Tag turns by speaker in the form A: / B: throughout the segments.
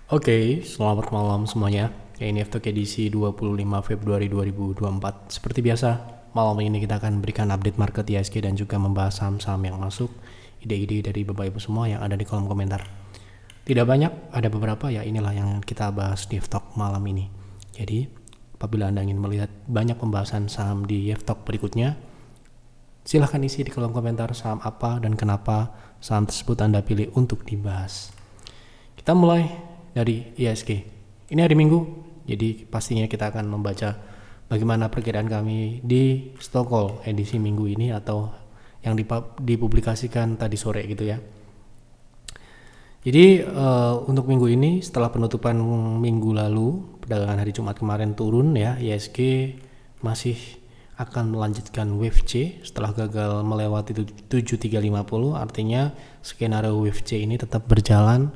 A: Oke, selamat malam semuanya. Ini FTK edisi 25 Februari 2024. Seperti biasa, malam ini kita akan berikan update market IHSG dan juga membahas saham-saham yang masuk, ide-ide dari Bapak Ibu semua yang ada di kolom komentar. Tidak banyak, ada beberapa ya, inilah yang kita bahas di FTOK malam ini. Jadi, apabila Anda ingin melihat banyak pembahasan saham di FTOK berikutnya, silahkan isi di kolom komentar saham apa dan kenapa saham tersebut Anda pilih untuk dibahas. Kita mulai dari IHSG. Ini hari Minggu, jadi pastinya kita akan membaca bagaimana perkiraan kami di stock call edisi minggu ini atau yang dipublikasikan tadi sore gitu ya. Jadi untuk minggu ini setelah penutupan minggu lalu, perdagangan hari Jumat kemarin turun ya, IHSG masih akan melanjutkan wave C setelah gagal melewati 7350, artinya skenario wave C ini tetap berjalan.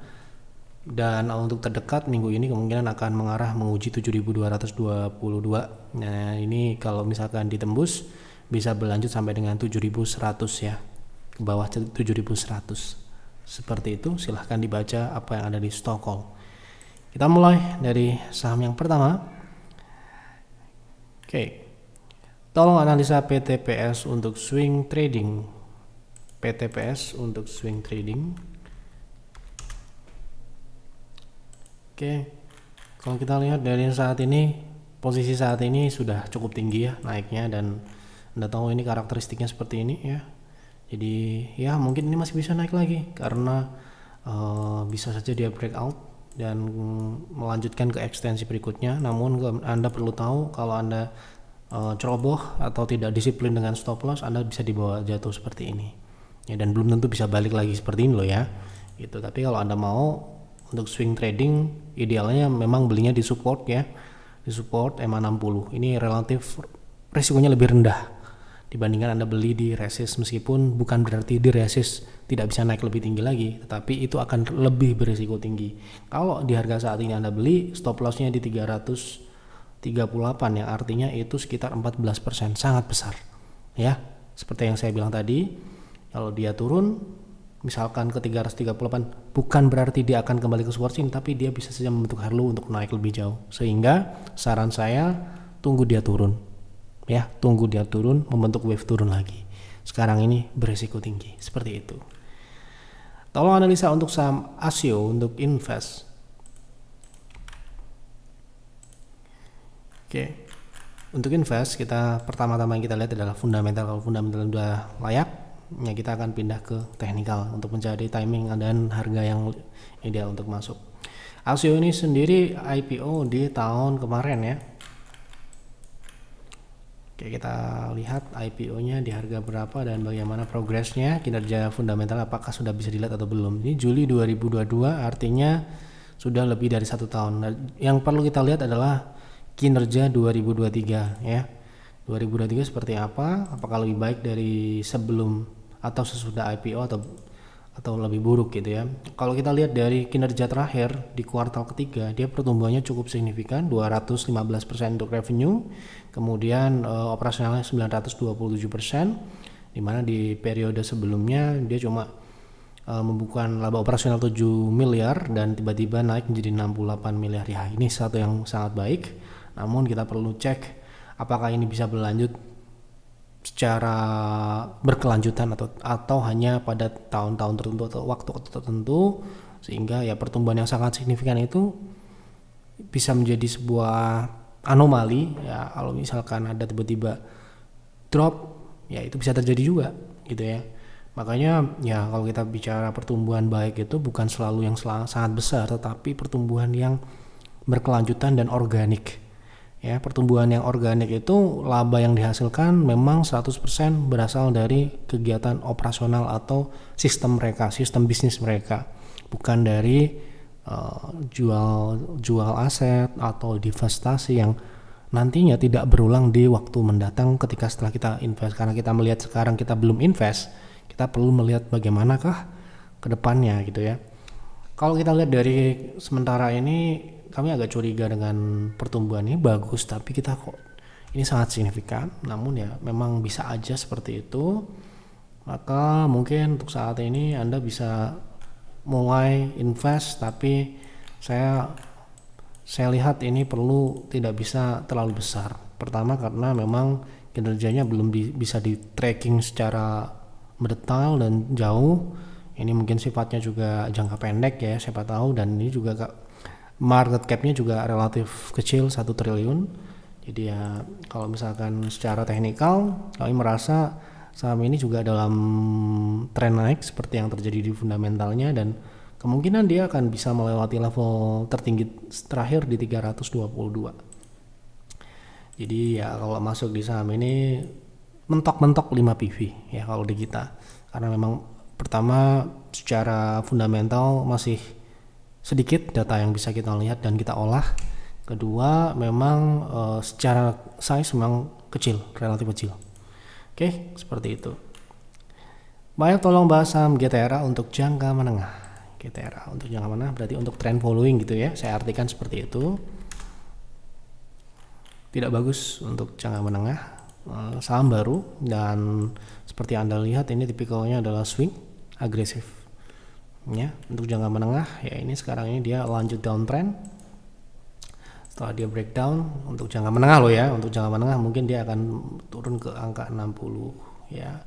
A: Dan untuk terdekat minggu ini kemungkinan akan mengarah menguji 7222. Nah ini kalau misalkan ditembus bisa berlanjut sampai dengan 7100 ya, ke bawah 7100. Seperti itu, silahkan dibaca apa yang ada di stock call. Kita mulai dari saham yang pertama. Oke, tolong analisa PTPS untuk swing trading. PTPS untuk swing trading. Oke, kalau kita lihat dari saat ini, posisi saat ini sudah cukup tinggi ya naiknya, dan Anda tahu ini karakteristiknya seperti ini ya. Jadi ya mungkin ini masih bisa naik lagi karena bisa saja dia breakout dan melanjutkan ke ekstensi berikutnya. Namun Anda perlu tahu kalau Anda ceroboh atau tidak disiplin dengan stop loss, Anda bisa dibawa jatuh seperti ini. Ya, dan belum tentu bisa balik lagi seperti ini loh ya. Gitu. Tapi kalau Anda mau untuk swing trading, idealnya memang belinya di support ya, di support MA60. Ini relatif resikonya lebih rendah dibandingkan Anda beli di resist, meskipun bukan berarti di resist tidak bisa naik lebih tinggi lagi, tetapi itu akan lebih berisiko tinggi. Kalau di harga saat ini Anda beli, stop lossnya di 338, yang artinya itu sekitar 14%, sangat besar ya. Seperti yang saya bilang tadi, kalau dia turun misalkan ke 338, bukan berarti dia akan kembali ke support sini, tapi dia bisa saja membentuk high low untuk naik lebih jauh. Sehingga saran saya tunggu dia turun ya, tunggu dia turun, membentuk wave turun lagi. Sekarang ini berisiko tinggi, seperti itu. Tolong analisa untuk saham ASIO untuk invest. Oke, untuk invest kita pertama-tama yang kita lihat adalah fundamental. Kalau fundamental udah layak ya, kita akan pindah ke teknikal untuk mencari timing dan harga yang ideal untuk masuk. ASIO ini sendiri IPO di tahun kemarin ya. Oke, kita lihat IPO-nya di harga berapa dan bagaimana progresnya, kinerja fundamental apakah sudah bisa dilihat atau belum. Ini Juli 2022, artinya sudah lebih dari 1 tahun. Nah, yang perlu kita lihat adalah kinerja 2023 ya. 2023 seperti apa? Apakah lebih baik dari sebelum atau sesudah IPO atau lebih buruk gitu ya. Kalau kita lihat dari kinerja terakhir di kuartal ketiga, dia pertumbuhannya cukup signifikan, 215% untuk revenue, kemudian operasionalnya 927%, dimana di periode sebelumnya dia cuma membukukan laba operasional 7 miliar dan tiba-tiba naik menjadi 68 miliar ya. Ini satu yang sangat baik, namun kita perlu cek apakah ini bisa berlanjut secara berkelanjutan atau hanya pada tahun-tahun tertentu atau waktu tertentu, sehingga ya pertumbuhan yang sangat signifikan itu bisa menjadi sebuah anomali ya. Kalau misalkan ada tiba-tiba drop ya, itu bisa terjadi juga gitu ya. Makanya ya kalau kita bicara pertumbuhan baik itu bukan selalu yang sangat besar, tetapi pertumbuhan yang berkelanjutan dan organik. Ya, pertumbuhan yang organik itu laba yang dihasilkan memang 100% berasal dari kegiatan operasional atau sistem mereka, sistem bisnis mereka, bukan dari jual aset atau divestasi yang nantinya tidak berulang di waktu mendatang ketika setelah kita invest. Karena kita melihat sekarang kita belum invest, kita perlu melihat bagaimanakah ke depannya gitu ya. Kalau kita lihat dari sementara ini, kami agak curiga dengan pertumbuhan ini bagus, tapi kita kok ini sangat signifikan. Namun ya memang bisa aja seperti itu. Maka mungkin untuk saat ini Anda bisa mulai invest, tapi saya lihat ini perlu tidak bisa terlalu besar. Pertama karena memang kinerjanya belum bisa di tracking secara mendetail dan jauh. Ini mungkin sifatnya juga jangka pendek ya, siapa tahu, dan ini juga market capnya juga relatif kecil, 1 triliun. Jadi ya kalau misalkan secara teknikal kami merasa saham ini juga dalam tren naik seperti yang terjadi di fundamentalnya, dan kemungkinan dia akan bisa melewati level tertinggi terakhir di 322. Jadi ya kalau masuk di saham ini mentok-mentok 5 PV ya kalau di kita, karena memang pertama secara fundamental masih sedikit data yang bisa kita lihat dan kita olah. Kedua memang secara size memang kecil, relatif kecil. Oke, seperti itu. Baik, tolong bahas saham GTRA untuk jangka menengah. GTRA untuk jangka menengah berarti untuk trend following gitu ya, saya artikan seperti itu. Tidak bagus untuk jangka menengah, saham baru, dan seperti Anda lihat ini tipikalnya adalah swing agresif ya. Untuk jangka menengah ya ini sekarang ini dia lanjut downtrend. Setelah dia breakdown untuk jangka menengah loh ya, untuk jangka menengah mungkin dia akan turun ke angka 60 ya.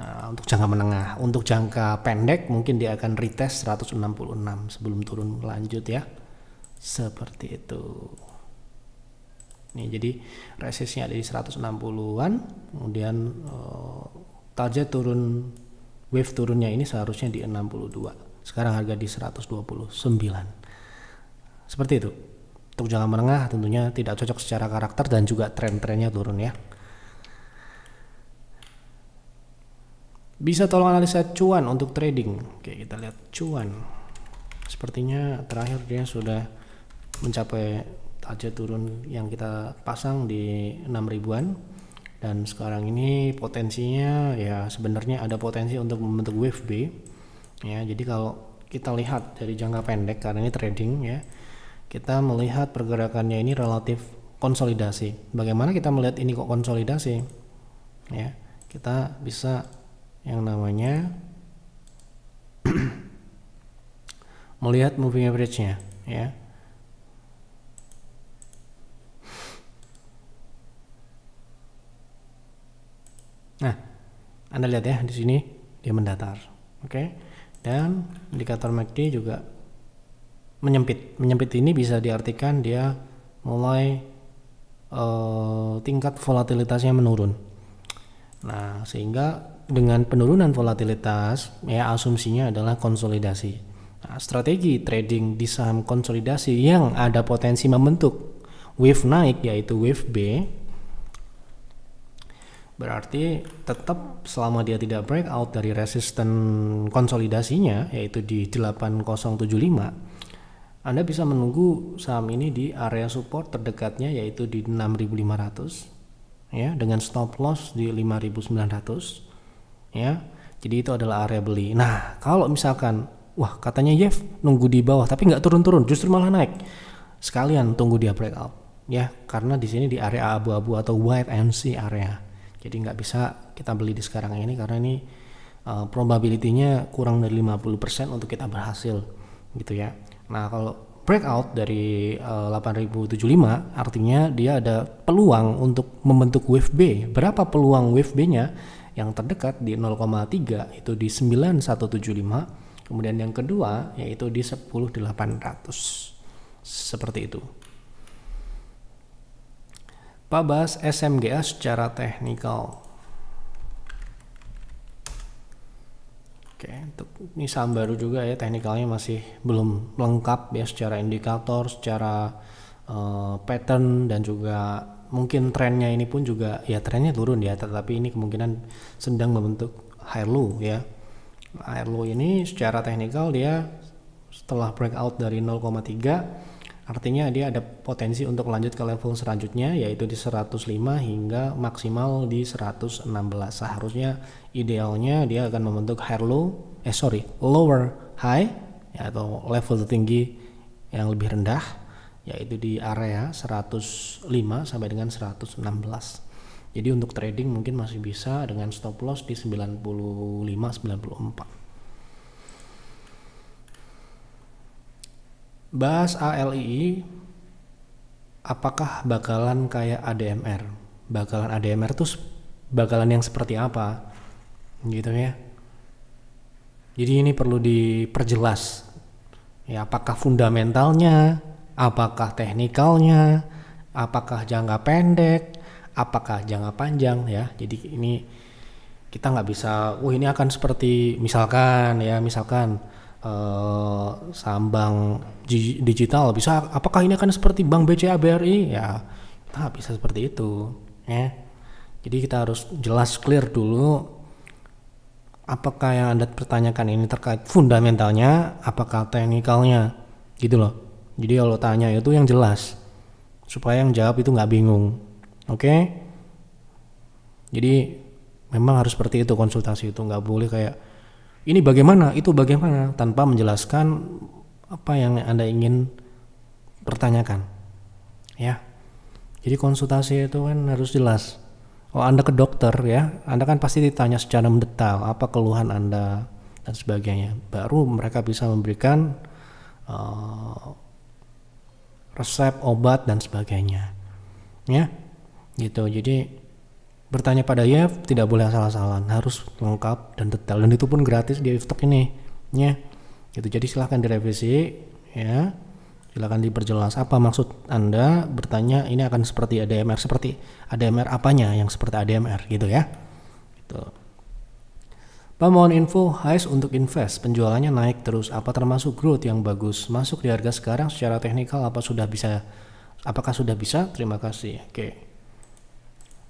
A: Nah, untuk jangka menengah, untuk jangka pendek mungkin dia akan retest 166 sebelum turun lanjut ya. Seperti itu. Nih, jadi resistnya ada di 160-an, kemudian target turun, wave turunnya ini seharusnya di 62. Sekarang harga di 129. Seperti itu. Untuk jangka menengah tentunya tidak cocok secara karakter dan juga tren-trennya turun ya. Bisa tolong analisa cuan untuk trading. Oke, kita lihat cuan. Sepertinya terakhir dia sudah mencapai target turun yang kita pasang di 6 ribuan, dan sekarang ini potensinya ya sebenarnya ada potensi untuk membentuk wave B ya. Jadi kalau kita lihat dari jangka pendek, karena ini trading ya, kita melihat pergerakannya ini relatif konsolidasi. Bagaimana kita melihat ini kok konsolidasi ya? Kita bisa yang namanya melihat moving average-nya ya. Nah, Anda lihat ya di sini dia mendatar. Oke. Dan indikator MACD juga menyempit. Menyempit ini bisa diartikan dia mulai tingkat volatilitasnya menurun. Nah, sehingga dengan penurunan volatilitas ya asumsinya adalah konsolidasi. Nah, strategi trading di saham konsolidasi yang ada potensi membentuk wave naik yaitu wave B, berarti tetap selama dia tidak breakout dari resisten konsolidasinya yaitu di 8075, Anda bisa menunggu saham ini di area support terdekatnya yaitu di 6500 ya, dengan stop loss di 5900 ya. Jadi itu adalah area beli. Nah, kalau misalkan wah katanya Jeff nunggu di bawah tapi nggak turun-turun, justru malah naik, sekalian tunggu dia breakout ya, karena di sini di area abu-abu atau white MC area. Jadi nggak bisa kita beli di sekarang ini karena ini probability-nya kurang dari 50% untuk kita berhasil gitu ya. Nah, kalau breakout dari 8075 artinya dia ada peluang untuk membentuk wave B. Berapa peluang wave B-nya? Yang terdekat di 0,3 itu di 9175, kemudian yang kedua yaitu di 10800. Seperti itu. Pak, bahas SMGA secara teknikal. Oke, untuk ini saham baru juga ya, teknikalnya masih belum lengkap ya secara indikator, secara pattern, dan juga mungkin trennya ini pun juga ya trennya turun ya, tetapi ini kemungkinan sedang membentuk high low ya. High low ini secara teknikal dia setelah breakout dari 0,3 artinya dia ada potensi untuk lanjut ke level selanjutnya yaitu di 105 hingga maksimal di 116. Seharusnya idealnya dia akan membentuk lower high ya, atau level tertinggi yang lebih rendah yaitu di area 105 sampai dengan 116. Jadi untuk trading mungkin masih bisa dengan stop loss di 95-94. Bahas ALII, apakah bakalan kayak ADMR? Bakalan ADMR tuh bakalan yang seperti apa? Gitu ya. Jadi ini perlu diperjelas. Ya, apakah fundamentalnya, apakah teknikalnya, apakah jangka pendek, apakah jangka panjang ya. Jadi ini kita nggak bisa, ini akan seperti misalkan saham bank digital bisa, apakah ini akan seperti bank BCA BRI ya, kita nggak bisa seperti itu ya. Jadi kita harus jelas clear dulu apakah yang Anda pertanyakan ini terkait fundamentalnya, apakah teknikalnya, gitu loh. Jadi kalau tanya itu yang jelas, supaya yang jawab itu nggak bingung. Oke? Jadi memang harus seperti itu konsultasi itu, nggak boleh kayak ini bagaimana, itu bagaimana, tanpa menjelaskan apa yang Anda ingin pertanyakan. Ya. Jadi konsultasi itu kan harus jelas. Oh, Anda ke dokter ya, Anda kan pasti ditanya secara mendetail apa keluhan Anda dan sebagainya. Baru mereka bisa memberikan resep obat dan sebagainya. Ya, gitu. Jadi bertanya pada Yev tidak boleh asal-asalan, harus lengkap dan detail, dan itu pun gratis di Iftok ini. Ya, gitu. Jadi silahkan direvisi, ya. Silakan diperjelas apa maksud Anda bertanya ini akan seperti ADMR, seperti ADMR apanya yang seperti ADMR gitu ya. Gitu. Pak, mohon info HICE untuk invest, penjualannya naik terus, apa termasuk growth yang bagus? Masuk di harga sekarang secara teknikal apakah sudah bisa? Terima kasih. Oke.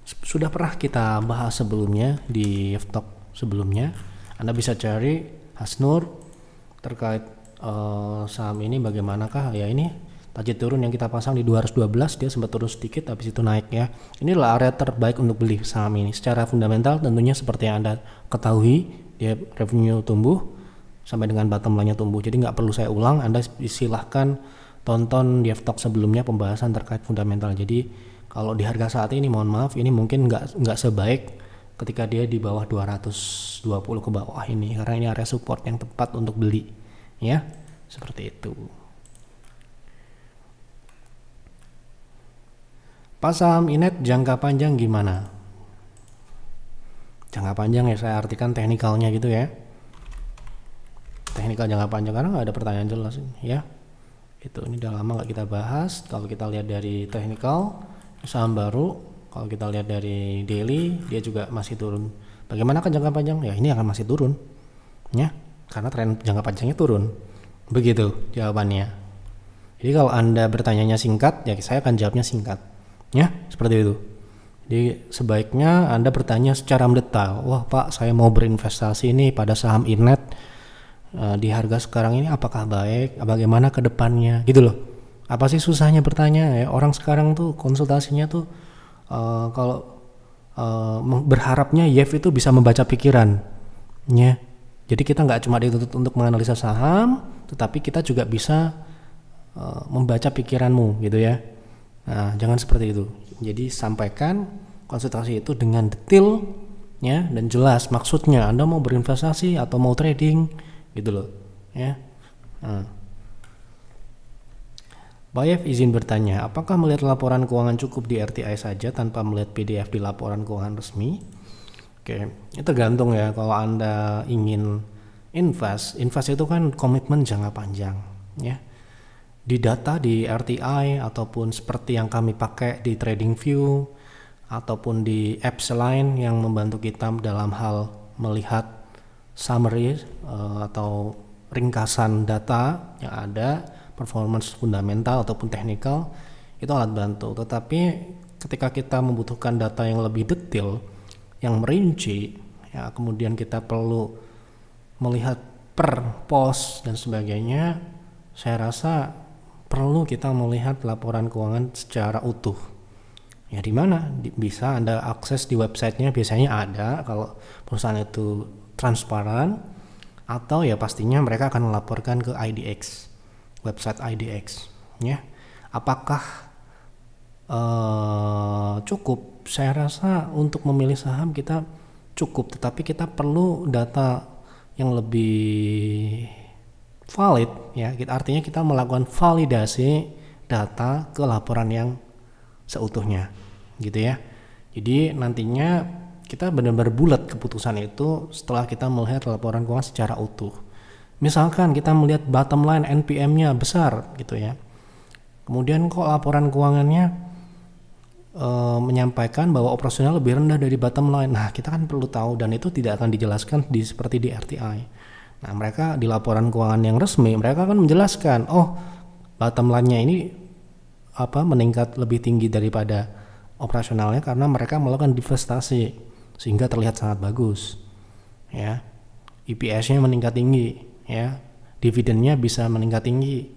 A: Sudah pernah kita bahas sebelumnya di Iftok sebelumnya. Anda bisa cari Hasnur terkait saham ini bagaimanakah ya. Ini target turun yang kita pasang di 212, dia sempat turun sedikit habis itu naik ya. Inilah area terbaik untuk beli saham ini. Secara fundamental tentunya seperti yang Anda ketahui, dia revenue tumbuh sampai dengan bottom line-nya tumbuh. Jadi nggak perlu saya ulang, Anda silahkan tonton di Iftok sebelumnya pembahasan terkait fundamental. Jadi kalau di harga saat ini mohon maaf, ini mungkin nggak sebaik ketika dia di bawah 220 ke bawah ini, karena ini area support yang tepat untuk beli. Ya, seperti itu. Pas saham Inet jangka panjang gimana? Jangka panjang ya saya artikan teknikalnya gitu ya. Teknikal jangka panjang, karena nggak ada pertanyaan jelas ya. Itu ini udah lama nggak kita bahas. Kalau kita lihat dari teknikal saham baru, kalau kita lihat dari daily dia juga masih turun. Bagaimana kan jangka panjang? Ya ini akan masih turun. Ya. Karena tren jangka panjangnya turun. Begitu jawabannya. Jadi kalau Anda bertanyanya singkat, ya saya akan jawabnya singkat. Ya, seperti itu. Jadi sebaiknya Anda bertanya secara mendetail. Wah Pak, saya mau berinvestasi ini pada saham Inet di harga sekarang ini, apakah baik? Bagaimana ke depannya? Gitu loh. Apa sih susahnya bertanya? Ya, orang sekarang tuh konsultasinya tuh kalau berharapnya Yev itu bisa membaca pikiran. Ya. Jadi kita nggak cuma dituntut untuk menganalisa saham, tetapi kita juga bisa membaca pikiranmu gitu ya. Nah, jangan seperti itu. Jadi sampaikan konsultasi itu dengan detail ya dan jelas maksudnya. Anda mau berinvestasi atau mau trading gitu loh ya. Bayev izin bertanya, apakah melihat laporan keuangan cukup di RTI saja tanpa melihat PDF di laporan keuangan resmi? Oke, itu tergantung ya. Kalau Anda ingin invest itu kan komitmen jangka panjang ya. Di data di RTI ataupun seperti yang kami pakai di TradingView ataupun di apps lain yang membantu kita dalam hal melihat summary atau ringkasan data yang ada, performance fundamental ataupun teknikal, itu alat bantu. Tetapi ketika kita membutuhkan data yang lebih detail, yang merinci ya, kemudian kita perlu melihat per pos dan sebagainya, saya rasa perlu kita melihat laporan keuangan secara utuh. Ya di mana bisa Anda akses di websitenya, biasanya ada kalau perusahaan itu transparan, atau ya pastinya mereka akan melaporkan ke IDX, website IDX ya. Apakah cukup? Saya rasa untuk memilih saham kita cukup, tetapi kita perlu data yang lebih valid ya, artinya kita melakukan validasi data ke laporan yang seutuhnya gitu ya. Jadi nantinya kita benar-benar bulat keputusan itu setelah kita melihat laporan keuangan secara utuh. Misalkan kita melihat bottom line NPM-nya besar gitu ya, kemudian kok laporan keuangannya menyampaikan bahwa operasional lebih rendah dari bottom line. Nah, kita kan perlu tahu, dan itu tidak akan dijelaskan seperti di RTI. Nah, mereka di laporan keuangan yang resmi mereka akan menjelaskan, oh bottom line-nya ini meningkat lebih tinggi daripada operasionalnya karena mereka melakukan divestasi sehingga terlihat sangat bagus. Ya, EPS-nya meningkat tinggi, ya, dividennya bisa meningkat tinggi.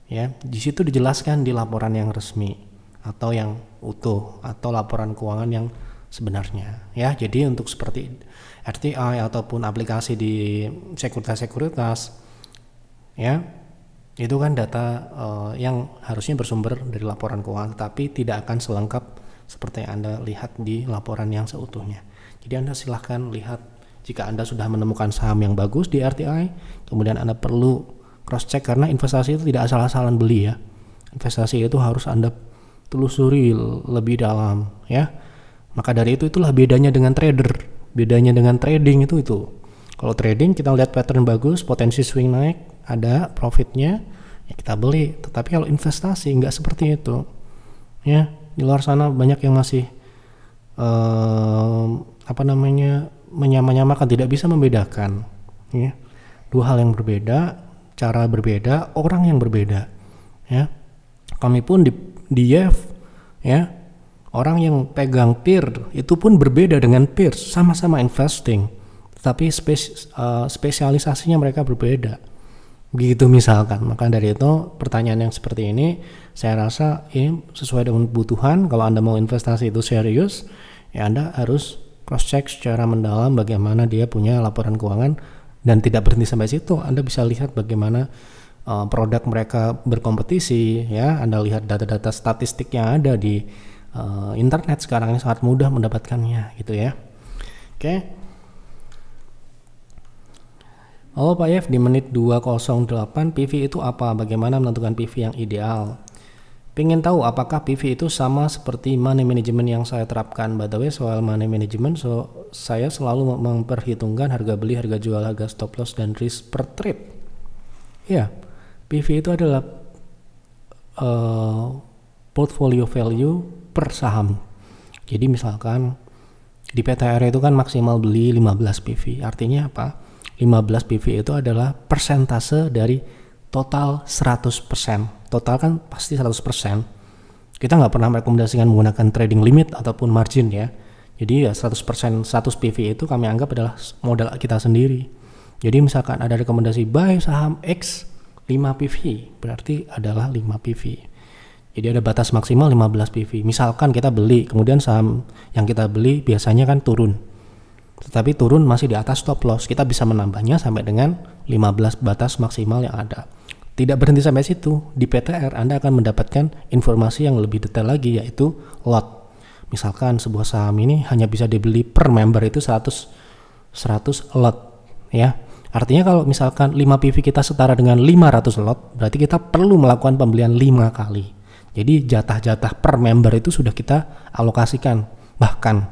A: Ya, di situ dijelaskan di laporan yang resmi atau yang utuh atau laporan keuangan yang sebenarnya ya. Jadi untuk seperti RTI ataupun aplikasi di sekuritas ya, itu kan data yang harusnya bersumber dari laporan keuangan, tapi tidak akan selengkap seperti yang Anda lihat di laporan yang seutuhnya. Jadi Anda silahkan lihat, jika Anda sudah menemukan saham yang bagus di RTI, kemudian Anda perlu cross check karena investasi itu tidak asal-asalan beli ya. Investasi itu harus Anda telusuri lebih dalam ya. Maka dari itulah bedanya dengan trader, bedanya dengan trading itu. Kalau trading kita lihat pattern bagus, potensi swing naik, ada profitnya ya kita beli. Tetapi kalau investasi nggak seperti itu ya. Di luar sana banyak yang masih menyamakan, tidak bisa membedakan ya. Dua hal yang berbeda, cara berbeda, orang yang berbeda ya. Kami pun di YEF ya, orang yang pegang peer itu pun berbeda dengan peers, sama-sama investing tapi spesialisasinya mereka berbeda begitu misalkan. Maka dari itu pertanyaan yang seperti ini saya rasa ini sesuai dengan kebutuhan. Kalau Anda mau investasi itu serius ya, Anda harus cross check secara mendalam bagaimana dia punya laporan keuangan, dan tidak berhenti sampai situ. Anda bisa lihat bagaimana produk mereka berkompetisi ya. Anda lihat data-data statistik yang ada di internet sekarang ini, sangat mudah mendapatkannya gitu ya. Oke. Halo Pak Yev, di menit 208 PV itu apa? Bagaimana menentukan PV yang ideal? Pengen tahu apakah PV itu sama seperti money management yang saya terapkan. By the way, soal money management, saya selalu memperhitungkan harga beli, harga jual, harga stop loss, dan risk per trade. Ya, PV itu adalah portfolio value per saham. Jadi misalkan di PTR itu kan maksimal beli 15 PV. Artinya apa? 15 PV itu adalah persentase dari total 100%. Total kan pasti 100%. Kita nggak pernah merekomendasikan menggunakan trading limit ataupun margin ya. Jadi ya 100% 100 PV itu kami anggap adalah modal kita sendiri. Jadi misalkan ada rekomendasi buy saham X 5 PV, berarti adalah 5 PV. Jadi ada batas maksimal 15 PV. Misalkan kita beli, kemudian saham yang kita beli biasanya kan turun. Tetapi turun masih di atas stop loss, kita bisa menambahnya sampai dengan 15 batas maksimal yang ada. Tidak berhenti sampai situ, di PTR Anda akan mendapatkan informasi yang lebih detail lagi, yaitu lot. Misalkan sebuah saham ini hanya bisa dibeli per member itu 100 lot ya. Artinya kalau misalkan 5 PV kita setara dengan 500 lot, berarti kita perlu melakukan pembelian 5 kali. Jadi jatah-jatah per member itu sudah kita alokasikan bahkan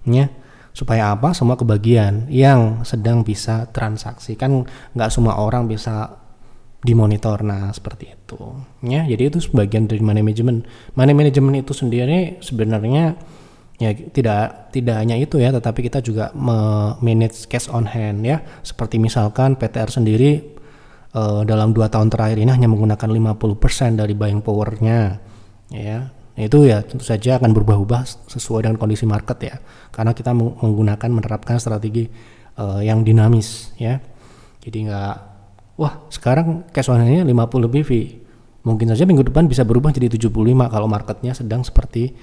A: ya. Supaya apa? Semua kebagian yang sedang bisa transaksi. Kan nggak semua orang bisa dimonitor. Nah seperti itu ya. Jadi itu sebagian dari money management. Money management itu sendiri sebenarnya ya tidak hanya itu ya, tetapi kita juga manage cash on hand ya. Seperti misalkan PTR sendiri dalam 2 tahun terakhir ini hanya menggunakan 50% dari buying powernya ya. Itu ya tentu saja akan berubah-ubah sesuai dengan kondisi market ya, karena kita menerapkan strategi yang dinamis ya. Jadi nggak, wah sekarang cash on hand-nya 50 PV, mungkin saja minggu depan bisa berubah jadi 75 kalau marketnya sedang seperti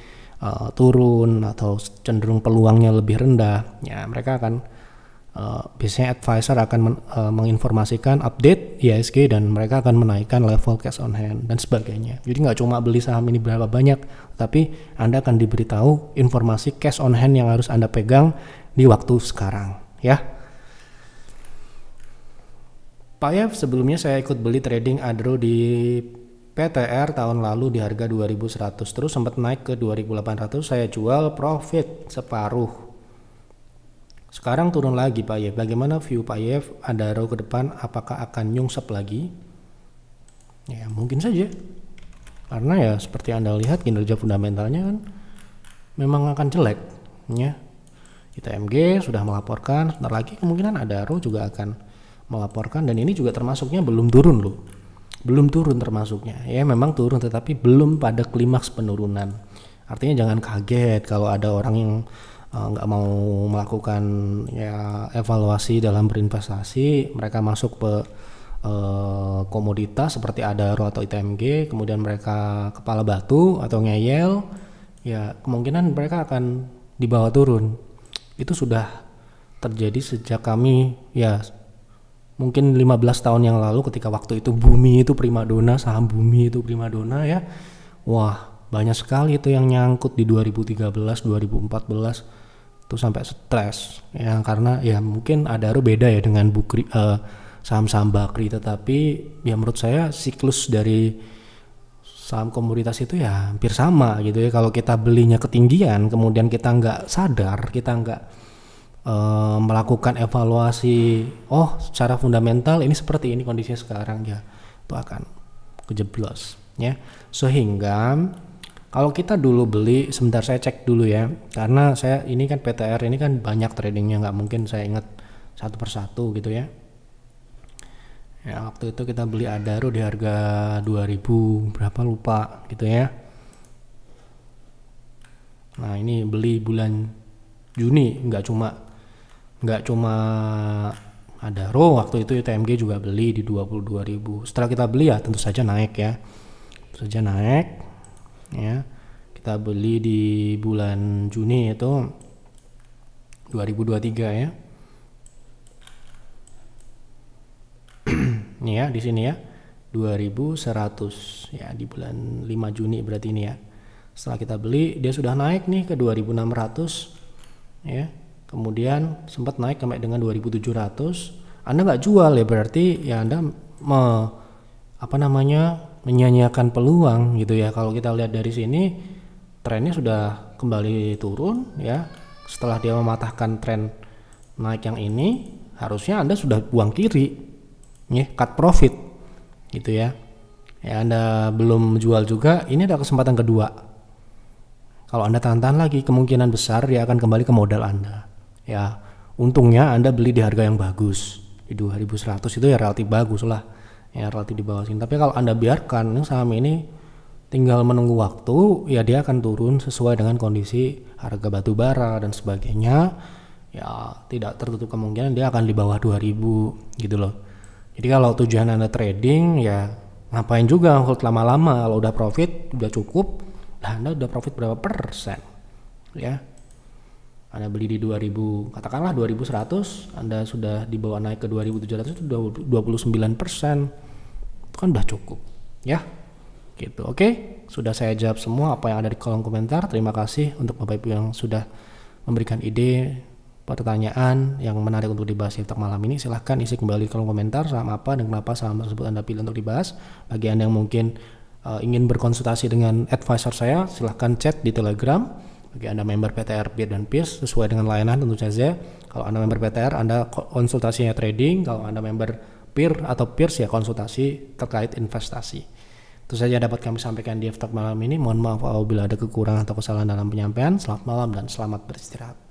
A: turun atau cenderung peluangnya lebih rendah ya. Mereka akan biasanya advisor akan menginformasikan update IHSG dan mereka akan menaikkan level cash on hand dan sebagainya. Jadi nggak cuma beli saham ini berapa banyak, tapi Anda akan diberitahu informasi cash on hand yang harus Anda pegang di waktu sekarang ya. Pak Yev, sebelumnya saya ikut beli trading Adro di PTR tahun lalu di harga 2100, terus sempat naik ke 2800, saya jual profit separuh. Sekarang turun lagi Pak Yev. Bagaimana view Pak Yev Adaro ke depan? Apakah akan nyungsep lagi? Ya mungkin saja. Karena ya seperti Anda lihat kinerja fundamentalnya kan memang akan jelek. Ya. ITMG sudah melaporkan, sebentar lagi kemungkinan Adaro juga akan melaporkan, dan ini juga termasuknya belum turun loh. Belum turun termasuknya. Ya memang turun tetapi belum pada klimaks penurunan. Artinya jangan kaget kalau ada orang yang nggak mau melakukan ya evaluasi dalam berinvestasi, mereka masuk ke komoditas seperti Adaro atau ITMG, kemudian mereka kepala batu atau ngeyel, ya kemungkinan mereka akan dibawa turun. Itu sudah terjadi sejak kami ya mungkin 15 tahun yang lalu, ketika waktu itu bumi itu primadona, saham bumi itu primadona ya. Wah, banyak sekali itu yang nyangkut di 2013, 2014 itu sampai stres ya, karena ya mungkin Adaro beda ya dengan Bukri, saham-saham Bakri, tetapi ya menurut saya siklus dari saham komoditas itu ya hampir sama gitu ya. Kalau kita belinya ketinggian kemudian kita nggak sadar, kita nggak melakukan evaluasi, oh secara fundamental ini seperti ini kondisinya sekarang, ya itu akan kejeblos ya. Sehingga kalau kita dulu beli, sebentar saya cek dulu ya, karena saya ini kan PTR ini kan banyak tradingnya, nggak mungkin saya ingat satu persatu gitu ya. Ya waktu itu kita beli Adaro di harga 2000 berapa lupa gitu ya. Nah ini beli bulan Juni, nggak cuma Adaro, waktu itu TMG juga beli di 22.000. Setelah kita beli ya tentu saja naik ya, tentu saja naik ya. Kita beli di bulan Juni itu 2023 ya. Ini ya di sini ya 2100 ya di bulan 5 Juni berarti ini ya. Setelah kita beli dia sudah naik nih ke 2600 ya. Kemudian sempat naik sampai dengan 2700. Anda nggak jual ya, berarti ya Anda menyanyiakan peluang gitu ya. Kalau kita lihat dari sini trennya sudah kembali turun ya. Setelah dia mematahkan tren naik yang ini, harusnya Anda sudah buang kiri ya, cut profit gitu ya. Ya Anda belum jual juga, ini ada kesempatan kedua. Kalau Anda tahan-tahan lagi, kemungkinan besar dia akan kembali ke modal Anda. Ya, untungnya Anda beli di harga yang bagus. Di 2100 itu ya relatif bagus lah. Ya relatif di bawah sini. Tapi kalau Anda biarkan saham ini tinggal menunggu waktu, ya dia akan turun sesuai dengan kondisi harga batu bara dan sebagainya. Ya tidak tertutup kemungkinan dia akan di bawah 2000 gitu loh. Jadi kalau tujuan Anda trading, ya ngapain juga hold lama-lama. Kalau udah profit udah cukup, nah Anda udah profit berapa persen ya. Anda beli di 2000, katakanlah 2100, Anda sudah dibawa naik ke 2700, itu 29%. Itu kan udah cukup ya gitu. Oke, sudah saya jawab semua apa yang ada di kolom komentar. Terima kasih untuk Bapak Ibu yang sudah memberikan ide, pertanyaan yang menarik untuk dibahas di talk malam ini. Silahkan isi kembali di kolom komentar saham apa dan kenapa saham tersebut Anda pilih untuk dibahas. Bagi Anda yang mungkin ingin berkonsultasi dengan advisor saya, silahkan chat di Telegram. Bagi Anda member PTR, Peer dan Peers, sesuai dengan layanan tentu saja. Kalau Anda member PTR, Anda konsultasinya trading. Kalau Anda member Peer atau Peers, ya konsultasi terkait investasi. Itu saja dapat kami sampaikan di talk malam ini. Mohon maaf apabila ada kekurangan atau kesalahan dalam penyampaian. Selamat malam dan selamat beristirahat.